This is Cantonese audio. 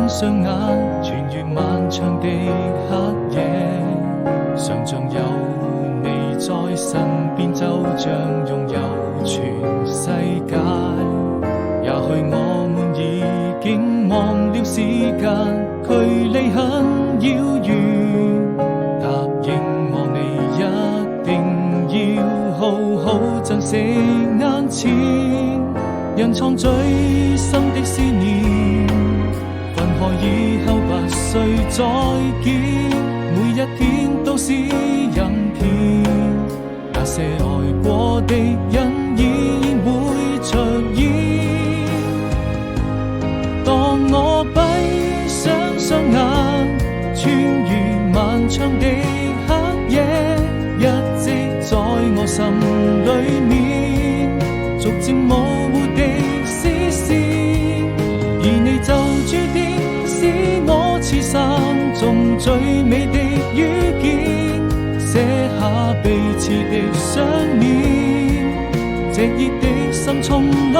雙眼，穿越漫長的黑夜，想像有你在身邊，就像擁有全世界。也許我們已經忘了時間，距離很遙遠。答應我，你一定要好好珍惜眼前，人藏最深的思念。分開以後不需再見，每一天都是人片。那些愛過的人依然會出現。當我閉上雙眼，穿越漫長的黑夜，一直在我心裏面，逐漸模糊的視線，而你就注定是我此生中最美的遇見，寫下彼此的相念，這熱的心從來